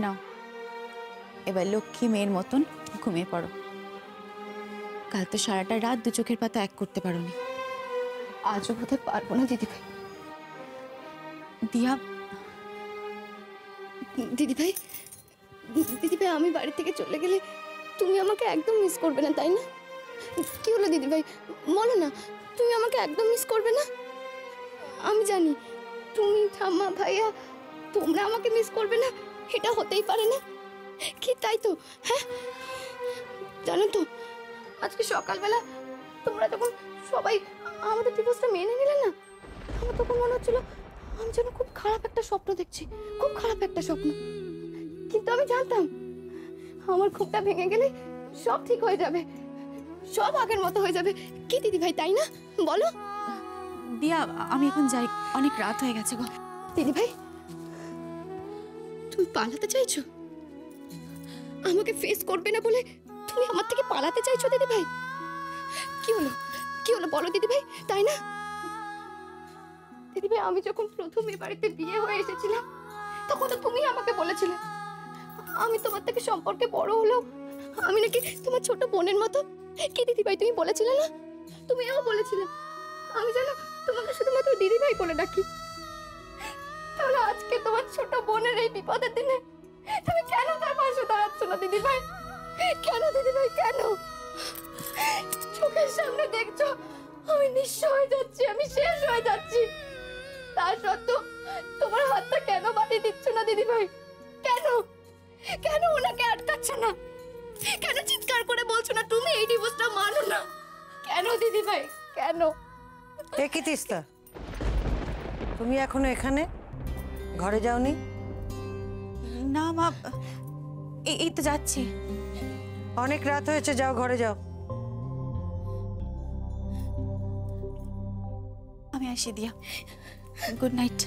নাও এবার লক্ষ্মী মেয়ের মতন ঘুমিয়ে পড়ো। কাল তো সারাটা রাত দু চোখের পাতা এক করতে পারোনি। আজও বোধহয় পারবো না দিদিভাই। দিয়া, দিদিভাই, দিদিভাই আমি বাড়ি থেকে চলে গেলে তুমি আমাকে একদম মিস করবে না, তাই না? কি হলো দিদিভাই, বলো না, তুমি আমাকে একদম মিস করবে না? আমি জানি তুমি, ঠাম্মা, ভাইয়া তোমরা আমাকে মিস করবে না, এটা হতেই পারে না। কি তাই তো? হ্যাঁ, জানো তো আজকে সকালবেলা তোমরা যখন সবাই আমাদের ডিভোর্সটা মেনে নিলে না, আমার তখন মনে হচ্ছিল আমি যেন খুব খারাপ একটা স্বপ্ন দেখছি, খুব খারাপ একটা স্বপ্ন। কিন্তু আমি জানতাম আমার ঘুমটা ভেঙে গেলে সব ঠিক হয়ে যাবে, সব আগের মতো হয়ে যাবে। কি দিদি ভাই, তাই না? বলো। দিয়া আমি এখন যাই, অনেক রাত হয়ে গেছে গো। দিদি ভাই, তুমি পালাতে চাইছো? আমাকে ফেস করবে না বলে তুমি আমার থেকে পালাতে চাইছো দিদি ভাই? কি হলো, কি হলো বলো দিদি ভাই, তাই না? দিদি ভাই, আমি যখন প্রথম এ বাড়িতে বিয়ে হয়ে এসেছিলাম তখন তো তুমি আমাকে বলেছিলে আমি তোমার থেকে সম্পর্কে বড় হলেও আমি নাকি তোমার ছোট বোনের মতো। কি দিদি ভাই তুমি বলেছিলে না? তুমিও বলেছিলে আমি যেন তোমাকে শুধুমাত্র দিদি ভাই বলে ডাকি। তাহলে আজকে তোমার ছোট বোনের এই বিপদের দিনে তুমি কেন তার পাশে দাঁড়াচ্ছ না দিদি ভাই? কেন দিদি ভাই, কেন? চোখের সামনে দেখছো আমি নিঃস্ব হয়ে যাচ্ছি, আমি শেষ হয়ে যাচ্ছি, তার সত্ত্বেও তোমার হাতটা কেন বাড়িয়ে দিচ্ছ না দিদি ভাই? কেন, কেন ওনাকে আটকাচ্ছ না? কেন চিৎকার করে বলছো না তুমি এই ডিভোর্সটা মানো না? কেন দিদি ভাই, কেন? কি তিস্তা, তুমি এখনো এখানে ঘরে যাওনি? না মা, এই তো যাচ্ছি। অনেক রাত হয়েছে, যাও ঘরে যাও। আমি আসি দিয়া, গুড নাইট।